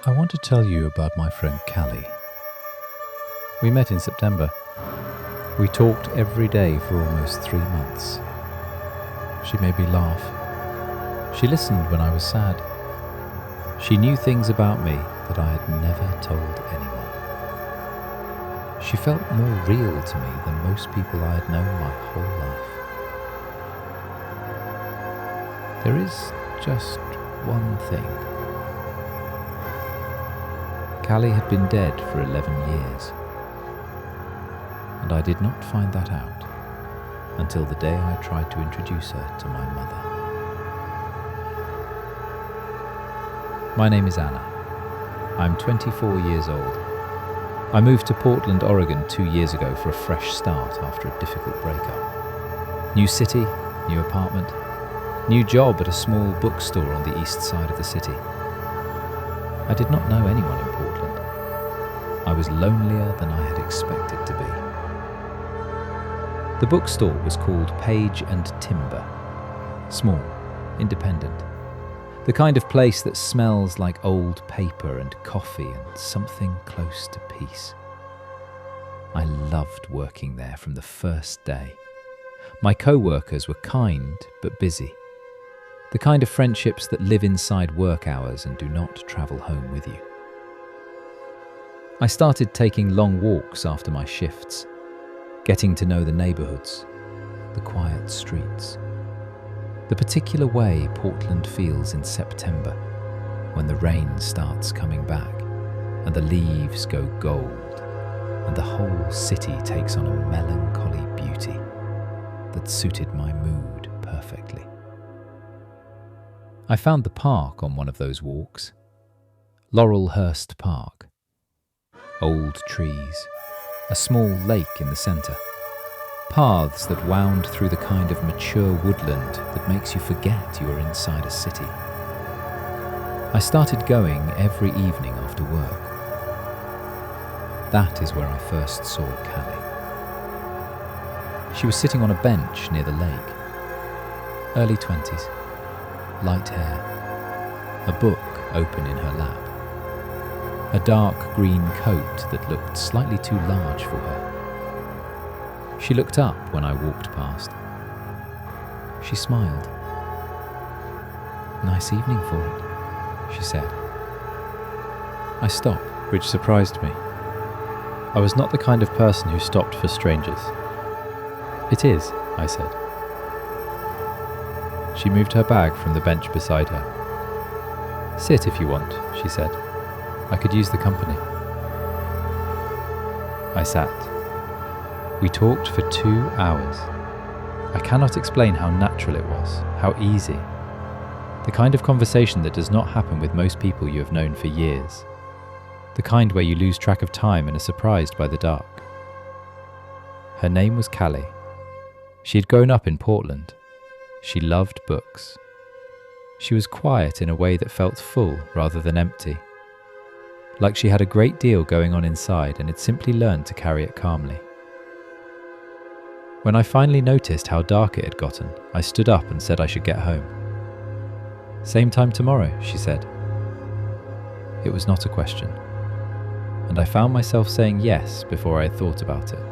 I want to tell you about my friend Callie. We met in September. We talked every day for almost 3 months. She made me laugh. She listened when I was sad. She knew things about me that I had never told anyone. She felt more real to me than most people I had known my whole life. There is just one thing. Callie had been dead for 11 years, and I did not find that out until the day I tried to introduce her to my mother. My name is Anna. I'm 24 years old. I moved to Portland, Oregon 2 years ago for a fresh start after a difficult breakup. New city, new apartment, new job at a small bookstore on the east side of the city. I did not know anyone in Portland. I was lonelier than I had expected to be. The bookstore was called Page and Timber. Small, independent. The kind of place that smells like old paper and coffee and something close to peace. I loved working there from the first day. My co-workers were kind but busy. The kind of friendships that live inside work hours and do not travel home with you. I started taking long walks after my shifts, getting to know the neighborhoods, the quiet streets, the particular way Portland feels in September when the rain starts coming back and the leaves go gold and the whole city takes on a melancholy beauty that suited my mood perfectly. I found the park on one of those walks, Laurelhurst Park. Old trees, a small lake in the centre, paths that wound through the kind of mature woodland that makes you forget you are inside a city. I started going every evening after work. That is where I first saw Callie. She was sitting on a bench near the lake. Early 20s, light hair, a book open in her lap. A dark green coat that looked slightly too large for her. She looked up when I walked past. She smiled. "Nice evening for it," she said. I stopped, which surprised me. I was not the kind of person who stopped for strangers. "It is," I said. She moved her bag from the bench beside her. "Sit if you want," she said. "I could use the company." I sat. We talked for 2 hours. I cannot explain how natural it was, how easy. The kind of conversation that does not happen with most people you have known for years. The kind where you lose track of time and are surprised by the dark. Her name was Callie. She had grown up in Portland. She loved books. She was quiet in a way that felt full rather than empty. Like she had a great deal going on inside and had simply learned to carry it calmly. When I finally noticed how dark it had gotten, I stood up and said I should get home. "Same time tomorrow," she said. It was not a question, and I found myself saying yes before I had thought about it.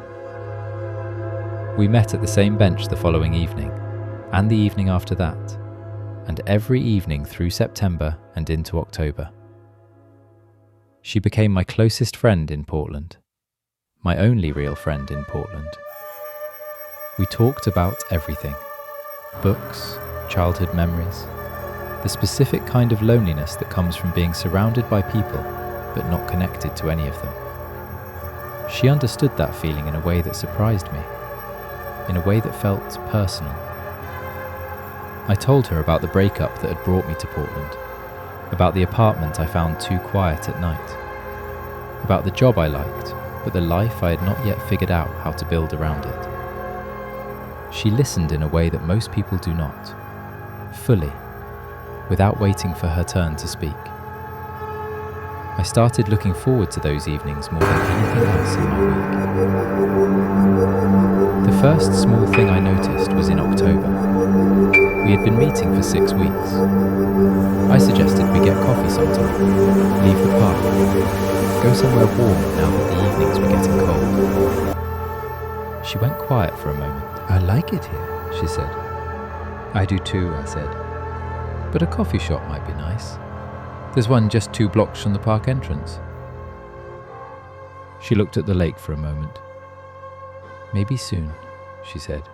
We met at the same bench the following evening, and the evening after that, and every evening through September and into October. She became my closest friend in Portland, my only real friend in Portland. We talked about everything: books, childhood memories, the specific kind of loneliness that comes from being surrounded by people but not connected to any of them. She understood that feeling in a way that surprised me, in a way that felt personal. I told her about the breakup that had brought me to Portland, about the apartment I found too quiet at night, about the job I liked, but the life I had not yet figured out how to build around it. She listened in a way that most people do not, fully, without waiting for her turn to speak. I started looking forward to those evenings more than anything else in my week. The first small thing I noticed was in October. We had been meeting for 6 weeks. I suggested we get coffee sometime, leave the park, go somewhere warm now that the evenings were getting cold. She went quiet for a moment. "I like it here," she said. "I do too," I said. "But a coffee shop might be nice. There's one just 2 blocks from the park entrance." She looked at the lake for a moment. "Maybe soon," she said.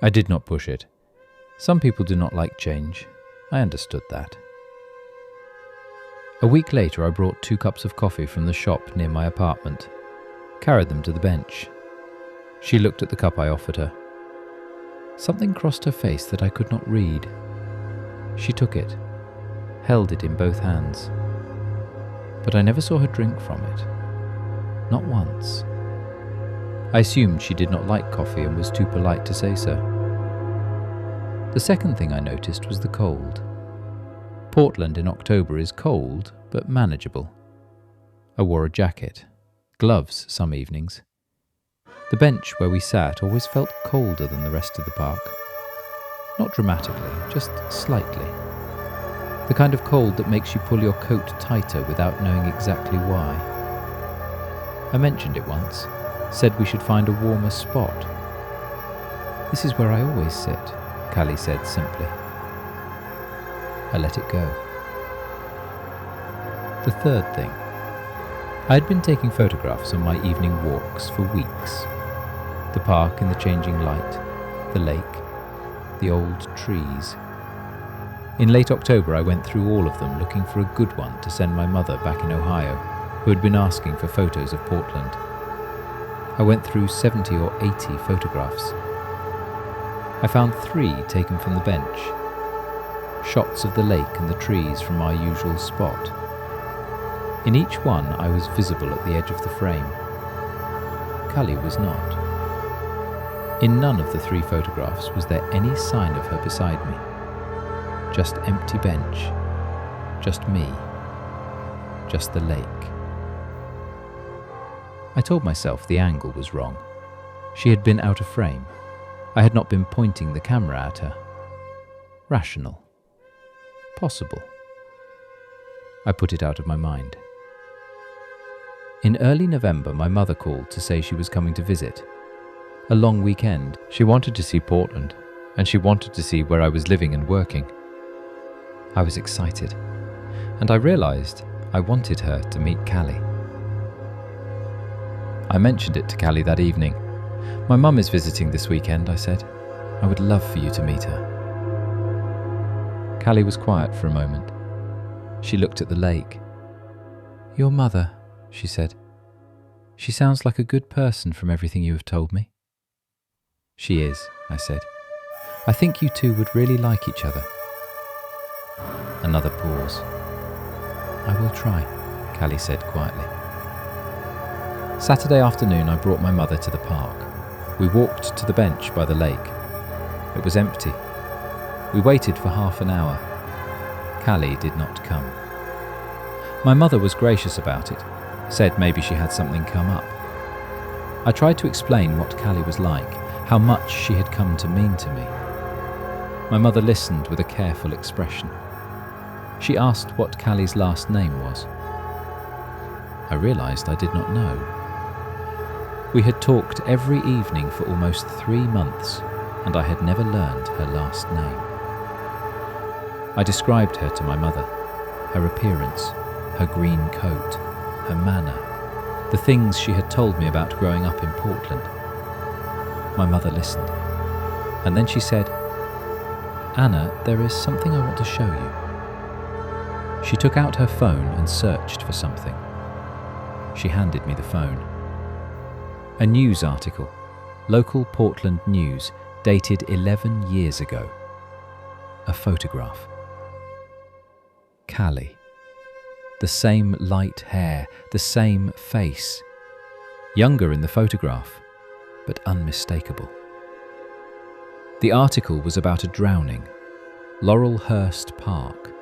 I did not push it. Some people do not like change. I understood that. A week later, I brought 2 cups of coffee from the shop near my apartment, carried them to the bench. She looked at the cup I offered her. Something crossed her face that I could not read. She took it, held it in both hands. But I never saw her drink from it. Not once. I assumed she did not like coffee and was too polite to say so. The second thing I noticed was the cold. Portland in October is cold, but manageable. I wore a jacket, gloves some evenings. The bench where we sat always felt colder than the rest of the park. Not dramatically, just slightly. The kind of cold that makes you pull your coat tighter without knowing exactly why. I mentioned it once, said we should find a warmer spot. "This is where I always sit," Callie said simply. I let it go. The third thing. I had been taking photographs on my evening walks for weeks. The park in the changing light, the lake, the old trees. In late October, I went through all of them looking for a good one to send my mother back in Ohio, who had been asking for photos of Portland. I went through 70 or 80 photographs. I found 3 taken from the bench. Shots of the lake and the trees from our usual spot. In each one, I was visible at the edge of the frame. Callie was not. In none of the 3 photographs was there any sign of her beside me. Just empty bench, just me, just the lake. I told myself the angle was wrong. She had been out of frame. I had not been pointing the camera at her. Rational. Possible. I put it out of my mind. In early November, my mother called to say she was coming to visit. A long weekend. She wanted to see Portland, and she wanted to see where I was living and working. I was excited, and I realized I wanted her to meet Callie. I mentioned it to Callie that evening. "My mum is visiting this weekend," I said. "I would love for you to meet her." Callie was quiet for a moment. She looked at the lake. "Your mother," she said. "She sounds like a good person from everything you have told me." "She is," I said. "I think you two would really like each other." Another pause. "I will try," Callie said quietly. Saturday afternoon, I brought my mother to the park. We walked to the bench by the lake. It was empty. We waited for half an hour. Callie did not come. My mother was gracious about it, said maybe she had something come up. I tried to explain what Callie was like, how much she had come to mean to me. My mother listened with a careful expression. She asked what Callie's last name was. I realized I did not know. We had talked every evening for almost 3 months, and I had never learned her last name. I described her to my mother, her appearance, her green coat, her manner, the things she had told me about growing up in Portland. My mother listened, and then she said, "Anna, there is something I want to show you." She took out her phone and searched for something. She handed me the phone. A news article, local Portland news, dated 11 years ago. A photograph. Callie. The same light hair, the same face. Younger in the photograph, but unmistakable. The article was about a drowning, Laurelhurst Park.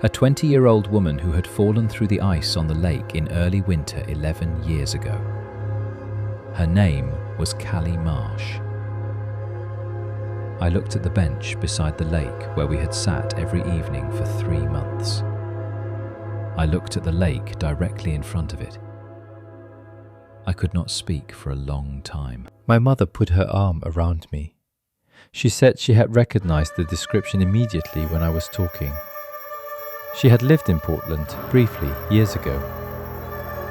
a 20-year-old woman who had fallen through the ice on the lake in early winter 11 years ago. Her name was Callie Marsh. I looked at the bench beside the lake where we had sat every evening for 3 months. I looked at the lake directly in front of it. I could not speak for a long time. My mother put her arm around me. She said she had recognized the description immediately when I was talking. She had lived in Portland briefly years ago.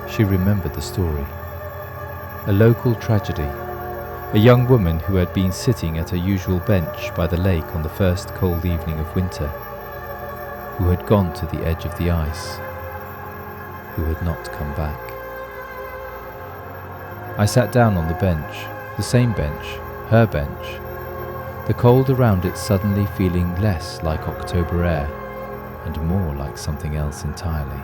She remembered the story. A local tragedy. A young woman who had been sitting at her usual bench by the lake on the first cold evening of winter, who had gone to the edge of the ice, who had not come back. I sat down on the bench, the same bench, her bench, the cold around it suddenly feeling less like October air and more like something else entirely.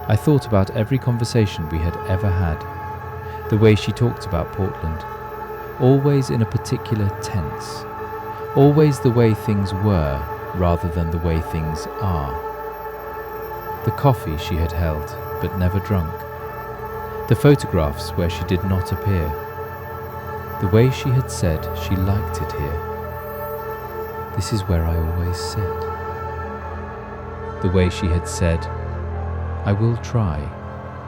I thought about every conversation we had ever had, the way she talked about Portland, always in a particular tense, always the way things were rather than the way things are. The coffee she had held but never drunk, the photographs where she did not appear, the way she had said she liked it here. This is where I always sit. The way she had said, "I will try,"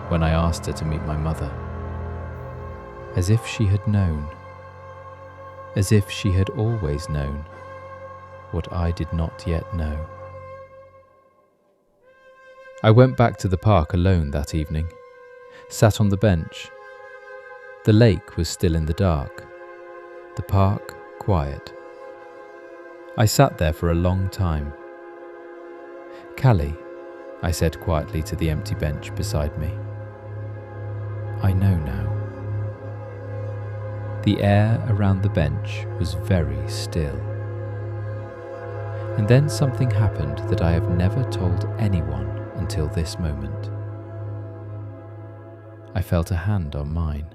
when I asked her to meet my mother. As if she had known, as if she had always known what I did not yet know. I went back to the park alone that evening, sat on the bench. The lake was still in the dark, the park quiet. I sat there for a long time. "Callie," I said quietly to the empty bench beside me, "I know now." The air around the bench was very still. And then something happened that I have never told anyone until this moment. I felt a hand on mine.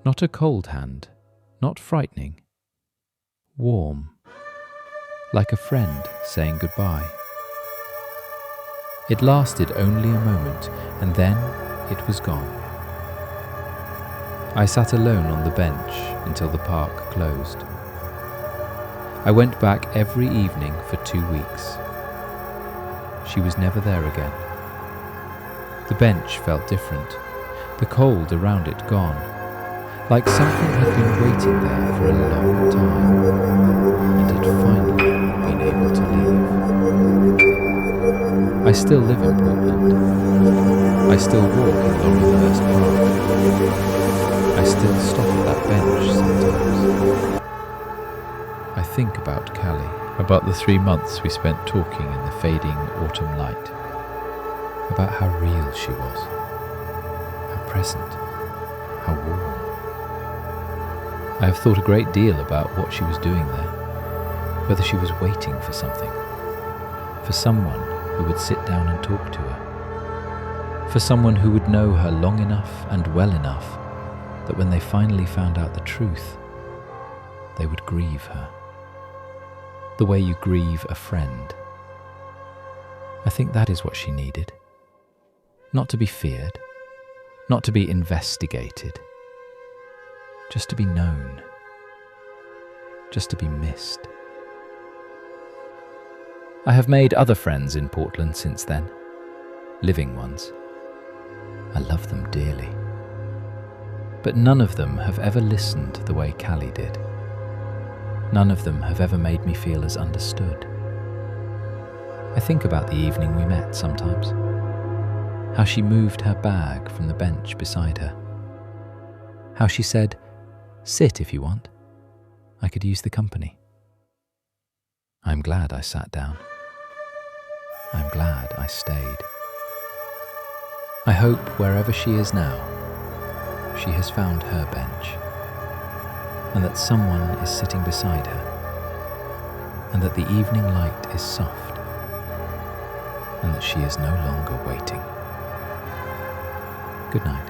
Not a cold hand, not frightening. Warm, like a friend saying goodbye. It lasted only a moment, and then it was gone. I sat alone on the bench until the park closed. I went back every evening for 2 weeks. She was never there again. The bench felt different, the cold around it gone, like something had been waiting there for a long time and had finally been able to leave. I still live in Portland. I still walk in Laurelhurst Park. I still stop at that bench sometimes. I think about Callie, about the 3 months we spent talking in the fading autumn light, about how real she was, how present, how warm. I have thought a great deal about what she was doing there, whether she was waiting for something, for someone who would sit down and talk to her, for someone who would know her long enough and well enough that when they finally found out the truth, they would grieve her. The way you grieve a friend. I think that is what she needed. Not to be feared, not to be investigated, just to be known, just to be missed. I have made other friends in Portland since then, living ones. I love them dearly. But none of them have ever listened the way Callie did. None of them have ever made me feel as understood. I think about the evening we met sometimes, how she moved her bag from the bench beside her, how she said, "Sit if you want. I could use the company." I'm glad I sat down. I'm glad I stayed. I hope wherever she is now, she has found her bench, and that someone is sitting beside her, and that the evening light is soft, and that she is no longer waiting. Good night.